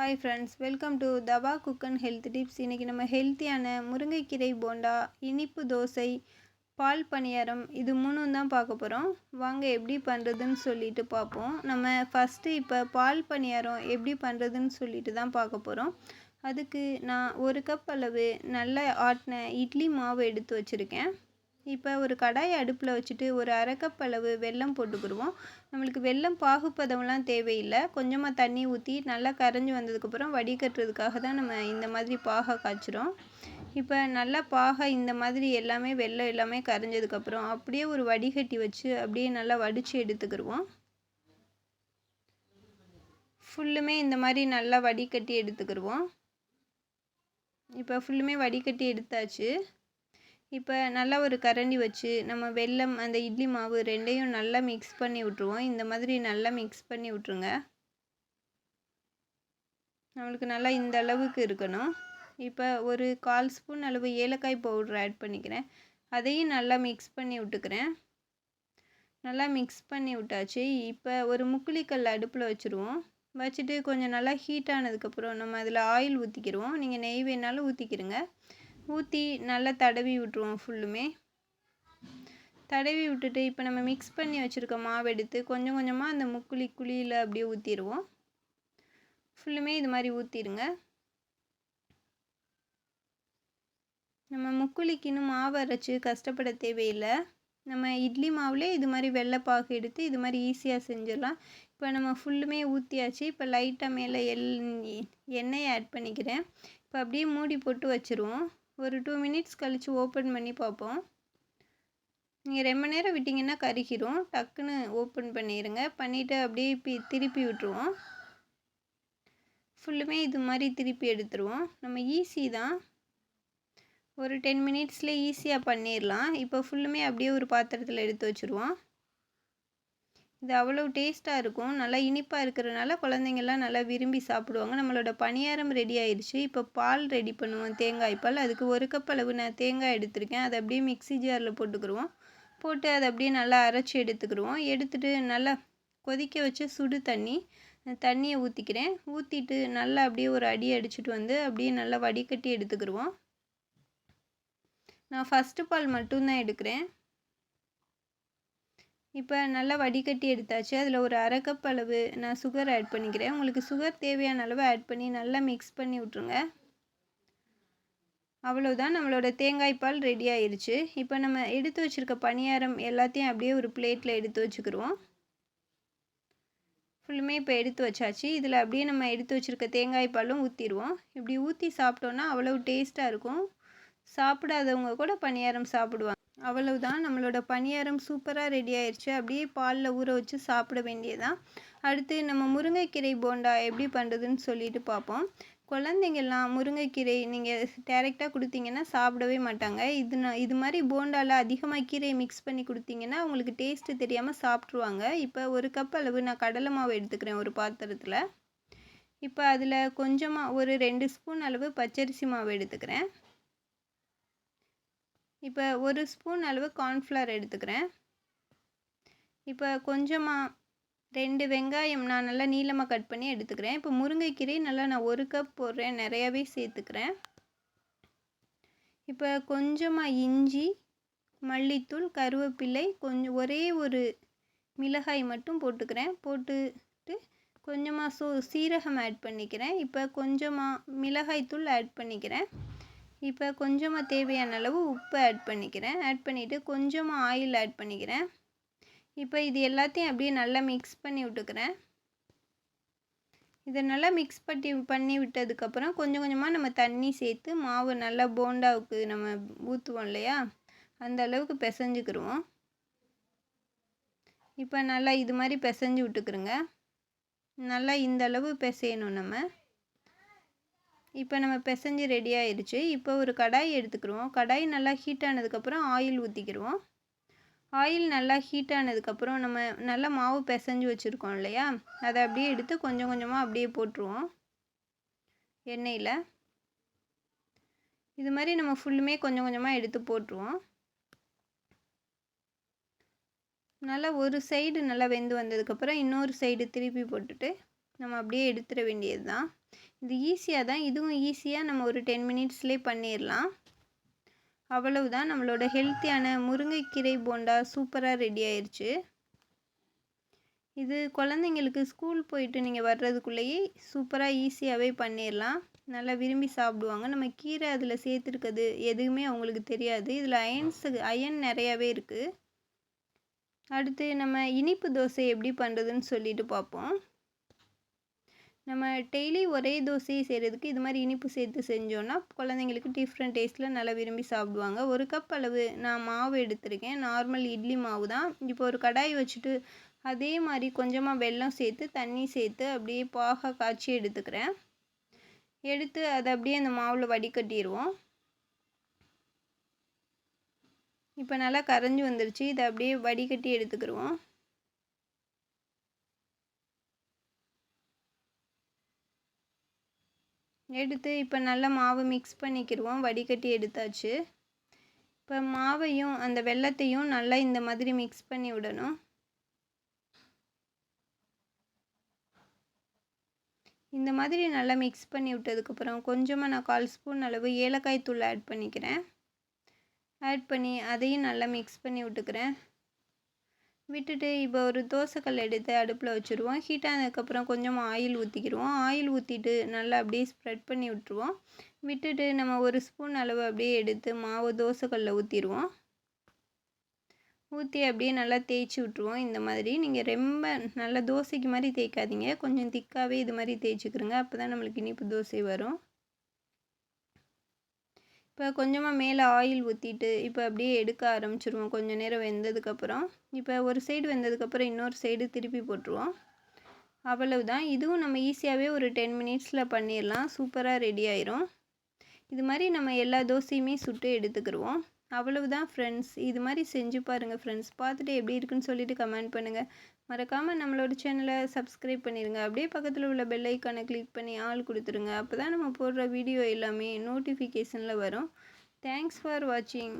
Hi friends, welcome to தவா cook and health tips. இன்றைக்கி நம்ம ஹெல்த்தியான முருங்கைக்கீரை போண்டா, இனிப்பு தோசை, பால் பணியாரம் இது மூணும் தான் பார்க்க போகிறோம். வாங்க எப்படி பண்ணுறதுன்னு சொல்லிட்டு பார்ப்போம். நம்ம ஃபஸ்ட்டு இப்போ பால் பணியாரம் எப்படி பண்ணுறதுன்னு சொல்லிட்டு தான் பார்க்க போகிறோம். அதுக்கு நான் 1 கப் அளவு நல்ல ஆட்டின இட்லி மாவு எடுத்து வச்சுருக்கேன். இப்போ ஒரு கடாயை அடுப்பில் வச்சுட்டு ஒரு 1/2 கப் அளவு வெல்லம் போட்டுக்கிடுவோம். நம்மளுக்கு வெல்லம் பாகுப்பதம்லாம் தேவையில்லை. கொஞ்சமாக தண்ணி ஊற்றி நல்லா கரைஞ்சி வந்ததுக்கப்புறம் வடிகட்டுறதுக்காக தான் நம்ம இந்த மாதிரி பாகை காய்ச்சிரும். இப்போ நல்லா பாகை இந்த மாதிரி எல்லாமே வெல்லம் எல்லாமே கரைஞ்சதுக்கப்புறம் அப்படியே ஒரு வடிகட்டி வச்சு அப்படியே நல்லா வடித்து எடுத்துக்கிடுவோம். ஃபுல்லுமே இந்த மாதிரி நல்லா வடிகட்டி எடுத்துக்கிடுவோம். இப்போ ஃபுல்லுமே வடிகட்டி எடுத்தாச்சு. இப்போ நல்லா ஒரு கரண்டி வச்சு நம்ம வெல்லம் அந்த இட்லி மாவு ரெண்டையும் நல்லா மிக்ஸ் பண்ணி விட்ருவோம். இந்த மாதிரி நல்லா மிக்ஸ் பண்ணி விட்ருங்க. நம்மளுக்கு நல்லா இந்த அளவுக்கு இருக்கணும். இப்போ ஒரு 1/4 ஸ்பூன் அளவு ஏலக்காய் பவுடர் ஆட் பண்ணிக்கிறேன். அதையும் நல்லா மிக்ஸ் பண்ணி விட்டுக்கிறேன். நல்லா மிக்ஸ் பண்ணி விட்டாச்சு. இப்போ ஒரு முக்குளிக்கல் அடுப்பில் வச்சுருவோம். வச்சுட்டு கொஞ்சம் நல்லா ஹீட் ஆனதுக்கப்புறம் நம்ம அதில் ஆயில் ஊற்றிக்கிடுவோம். நீங்கள் நெய் வேணாலும் ஊற்றிக்கிடுங்க. ஊற்றி நல்லா தடவி விட்டுருவோம். ஃபுல்லுமே தடவி விட்டுட்டு இப்போ நம்ம மிக்ஸ் பண்ணி வச்சுருக்க மாவு எடுத்து கொஞ்சம் கொஞ்சமாக அந்த குழியில் அப்படியே ஊற்றிடுவோம். ஃபுல்லுமே இது மாதிரி ஊற்றிடுங்க. நம்ம முக்குழிக்குன்னு மாவு அரைச்சி கஷ்டப்பட தேவையில்லை. நம்ம இட்லி மாவுலே இது மாதிரி வெள்ளைப்பாகு எடுத்து இது மாதிரி ஈஸியாக செஞ்சிடலாம். இப்போ நம்ம ஃபுல்லுமே ஊற்றியாச்சு. இப்போ லைட்டாக மேலே எண்ணெயை ஆட் பண்ணிக்கிறேன். இப்போ அப்படியே மூடி போட்டு வச்சுருவோம். ஒரு 2 மினிட்ஸ் கழித்து ஓப்பன் பண்ணி பார்ப்போம். நீங்கள் ரொம்ப நேரம் விட்டிங்கன்னா கருகிரும். டக்குன்னு ஓப்பன் பண்ணிடுங்க. பண்ணிவிட்டு அப்படியே திருப்பி விட்டுருவோம். ஃபுல்லுமே இது மாதிரி திருப்பி எடுத்துருவோம். நம்ம ஈஸி தான், ஒரு 10 மினிட்ஸ்லேயே ஈஸியாக பண்ணிடலாம். இப்போ ஃபுல்லுமே அப்படியே ஒரு பாத்திரத்தில் எடுத்து வச்சுருவோம். இது அவ்வளோ டேஸ்ட்டாக இருக்கும். நல்லா இனிப்பாக இருக்கிறனால குழந்தைங்கள்லாம் நல்லா விரும்பி சாப்பிடுவாங்க. நம்மளோட பணியாரம் ரெடி ஆயிடுச்சு. இப்போ பால் ரெடி பண்ணுவோம், தேங்காய் பால். அதுக்கு 1 கப் அளவு நான் தேங்காய் எடுத்திருக்கேன். அதை அப்படியே மிக்ஸி ஜாரில் போட்டுக்கிடுவோம். போட்டு அதை அப்படியே நல்லா அரைச்சி எடுத்துக்கிடுவோம். எடுத்துகிட்டு நல்லா கொதிக்க வச்சு சுடு தண்ணியை ஊற்றிக்கிறேன். ஊற்றிட்டு நல்லா அப்படியே ஒரு அடி அடிச்சுட்டு வந்து அப்படியே நல்லா வடிகட்டி எடுத்துக்கிடுவோம். நான் ஃபஸ்ட்டு பால் மட்டும்தான் எடுக்கிறேன். இப்போ நல்லா வடிகட்டி எடுத்தாச்சு. அதில் ஒரு 1/2 கப் அளவு நான் சுகர் ஆட் பண்ணிக்கிறேன். உங்களுக்கு சுகர் தேவையான அளவு ஆட் பண்ணி நல்லா மிக்ஸ் பண்ணி விட்ருங்க. அவ்வளோதான், நம்மளோட தேங்காய் பால் ரெடி ஆயிடுச்சு. இப்போ நம்ம எடுத்து வச்சுருக்க பணியாரம் எல்லாத்தையும் அப்படியே ஒரு பிளேட்டில் எடுத்து வச்சுக்கிடுவோம். ஃபுல்லுமே இப்போ எடுத்து வச்சாச்சு. இதில் அப்படியே நம்ம எடுத்து வச்சுருக்க தேங்காய் பாலும் ஊற்றிடுவோம். இப்படி ஊற்றி சாப்பிட்டோன்னா அவ்வளோ டேஸ்ட்டாக இருக்கும். சாப்பிடாதவங்க கூட பணியாரம் சாப்பிடுவாங்க. அவ்வளவுதான், நம்மளோட பணியாரம் சூப்பராக ரெடி ஆயிடுச்சு. அப்படியே பாலில் ஊற வச்சு சாப்பிட வேண்டியதான். அடுத்து நம்ம முருங்கைக்கீரை போண்டா எப்படி பண்ணுறதுன்னு சொல்லிட்டு பார்ப்போம். குழந்தைங்கள்லாம் முருங்கைக்கீரை நீங்கள் டேரெக்டாக கொடுத்தீங்கன்னா சாப்பிடவே மாட்டாங்க. இது மாதிரி போண்டாவில் அதிகமாக கீரையை மிக்ஸ் பண்ணி கொடுத்தீங்கன்னா அவங்களுக்கு டேஸ்ட்டு தெரியாமல் சாப்பிட்ருவாங்க. இப்போ 1 கப் அளவு நான் கடலை மாவு எடுத்துக்கிறேன் ஒரு பாத்திரத்தில். இப்போ அதில் கொஞ்சமாக ஒரு 2 ஸ்பூன் அளவு பச்சரிசி மாவு எடுத்துக்கிறேன். இப்போ 1 ஸ்பூன் அளவு கார்ன்ஃப்ளவர் எடுத்துக்கிறேன். இப்போ கொஞ்சமாக 2 வெங்காயம் நான் நல்லா நீளமாக கட் பண்ணி எடுத்துக்கிறேன். இப்போ முருங்கைக்கீரை நல்லா நான் 1 கப் போடுறேன், நிறையாவே சேர்த்துக்கிறேன். இப்போ கொஞ்சமாக இஞ்சி, மல்லித்தூள், கருவேப்பிலை, கொஞ்சம் ஒரே ஒரு மிளகாய் மட்டும் போட்டுக்கிறேன். போட்டுட்டு கொஞ்சமாக சீரகம் ஆட் பண்ணிக்கிறேன். இப்போ கொஞ்சமாக மிளகாய்த்தூள் ஆட் பண்ணிக்கிறேன். இப்போ கொஞ்சமாக தேவையான அளவு உப்பு ஆட் பண்ணிக்கிறேன். ஆட் பண்ணிவிட்டு கொஞ்சமாக ஆயில் ஆட் பண்ணிக்கிறேன். இப்போ இது எல்லாத்தையும் அப்படியே நல்லா மிக்ஸ் பண்ணி விட்டுக்கிறேன். இதை நல்லா மிக்ஸ் பண்ணி விட்டதுக்கப்புறம் கொஞ்சம் கொஞ்சமாக நம்ம தண்ணி சேர்த்து மாவு நல்லா போண்டாவுக்கு நம்ம ஊற்றுவோம் இல்லையா, அந்த அளவுக்கு பிசைஞ்சுக்கிடுவோம். இப்போ நல்லா இது மாதிரி பிசைஞ்சு விட்டுக்கிறோங்க. நல்லா இந்த அளவு பிசையணும் நம்ம. இப்போ நம்ம பிசைஞ்சு ரெடி ஆயிடுச்சு. இப்போ ஒரு கடாய் எடுத்துக்கிடுவோம். கடாய் நல்லா ஹீட் ஆனதுக்கப்புறம் ஆயில் ஊற்றிக்கிடுவோம். ஆயில் நல்லா ஹீட் ஆனதுக்கப்புறம் நம்ம நல்லா மாவு பிசைஞ்சு வச்சுருக்கோம் இல்லையா, அதை அப்படியே எடுத்து கொஞ்சம் கொஞ்சமாக அப்படியே போட்டுருவோம் எண்ணெயில். இது மாதிரி நம்ம ஃபுல்லுமே கொஞ்சம் கொஞ்சமாக எடுத்து போட்டுருவோம். நல்லா ஒரு சைடு நல்லா வெந்து வந்ததுக்கப்புறம் இன்னொரு சைடு திருப்பி போட்டுட்டு நம்ம அப்படியே எடுத்துட வேண்டியது தான். இது ஈஸியாக தான், இதுவும் ஈஸியாக நம்ம ஒரு 10 மினிட்ஸ்லேயே பண்ணிடலாம். அவ்வளவுதான், நம்மளோட ஹெல்த்தியான முருங்கைக்கீரை போண்டா சூப்பராக ரெடி ஆயிடுச்சு. இது குழந்தைங்களுக்கு ஸ்கூல் போயிட்டு நீங்கள் வர்றதுக்குள்ளேயே சூப்பராக ஈஸியாகவே பண்ணிடலாம். நல்லா விரும்பி சாப்பிடுவாங்க. நம்ம கீரை அதில் சேர்த்துருக்கிறது எதுவுமே அவங்களுக்கு தெரியாது. இதில் அயன் நிறையாவே இருக்குது. அடுத்து நம்ம இனிப்பு தோசை எப்படி பண்ணுறதுன்னு சொல்லிட்டு பார்ப்போம். நம்ம டெய்லி ஒரே தோசையை செய்கிறதுக்கு இது மாதிரி இனிப்பு சேர்த்து செஞ்சோன்னா குழந்தைங்களுக்கு டிஃப்ரெண்ட் டேஸ்ட்டில் நல்லா விரும்பி சாப்பிடுவாங்க. 1 கப் அளவு நான் மாவு எடுத்திருக்கேன். நார்மல் இட்லி மாவு தான். இப்போ ஒரு கடாய் வச்சுட்டு அதே மாதிரி கொஞ்சமாக வெல்லம் சேர்த்து தண்ணி சேர்த்து அப்படியே பாக காய்ச்சி எடுத்துக்கிறேன். எடுத்து அதை அப்படியே அந்த மாவில் வடிகட்டிடுவோம். இப்போ நல்லா கரைஞ்சி வந்துருச்சு. இதை அப்படியே வடிகட்டி எடுத்துக்கிடுவோம். எடுத்து இப்போ நல்லா மாவு மிக்ஸ் பண்ணிக்கிடுவோம். வடிகட்டி எடுத்தாச்சு. இப்போ மாவையும் அந்த வெல்லத்தையும் நல்லா இந்த மாதிரி மிக்ஸ் பண்ணி விடணும். இந்த மாதிரி நல்லா மிக்ஸ் பண்ணி விட்டதுக்கப்புறம் கொஞ்சமாக நான் 1/4 ஸ்பூன் அளவு ஏலக்காய் தூள் ஆட் பண்ணிக்கிறேன். ஆட் பண்ணி அதையும் நல்லா மிக்ஸ் பண்ணி விட்டுக்கிறேன். விட்டுட்டு இப்போ ஒரு தோசைக்கல் எடுத்து அடுப்பில் வச்சுருவோம். ஹீட் ஆனதுக்கப்புறம் கொஞ்சமாக ஆயில் ஊற்றிக்கிடுவோம். ஆயில் ஊற்றிட்டு நல்லா அப்படியே ஸ்ப்ரெட் பண்ணி விட்டுருவோம். விட்டுட்டு நம்ம 1 ஸ்பூன் அளவு அப்படியே எடுத்து மாவு தோசைக்கல்லில் ஊற்றிடுவோம். ஊற்றி அப்படியே நல்லா தேய்ச்சி விட்ருவோம். இந்த மாதிரி நீங்கள் ரொம்ப நல்லா தோசைக்கு மாதிரி தேய்க்காதீங்க, கொஞ்சம் திக்காகவே இது மாதிரி தேய்ச்சிக்கிறோங்க. அப்போ தான் நம்மளுக்கு இனிப்பு தோசை வரும். இப்போ கொஞ்சமாக மேலே ஆயில் ஊற்றிட்டு இப்போ அப்படியே எடுக்க ஆரம்பிச்சிருவோம். கொஞ்சம் நேரம் வெந்ததுக்கப்புறம் இப்போ ஒரு சைடு வெந்ததுக்கப்புறம் இன்னொரு சைடு திருப்பி போட்டுருவோம். அவ்வளவுதான். இதுவும் நம்ம ஈஸியாகவே ஒரு 10 மினிட்ஸில் பண்ணிடலாம். சூப்பராக ரெடி ஆயிரும். இது மாதிரி நம்ம எல்லா தோசையுமே சுட்டு எடுத்துக்கிடுவோம். அவ்வளவுதான் ஃப்ரெண்ட்ஸ். இது மாதிரி செஞ்சு பாருங்கள் ஃப்ரெண்ட்ஸ். பார்த்துட்டு எப்படி இருக்குன்னு சொல்லிட்டு கமெண்ட் பண்ணுங்கள். மறக்காமல் நம்மளோட சேனலை சப்ஸ்கிரைப் பண்ணிடுங்க. அப்படியே பக்கத்தில் உள்ள பெல் ஐக்கானை கிளிக் பண்ணி ஆல் கொடுத்துருங்க. அப்போ தான் நம்ம போடுற வீடியோ எல்லாமே நோட்டிஃபிகேஷனில் வரும். தேங்க்ஸ் ஃபார் வாட்சிங்.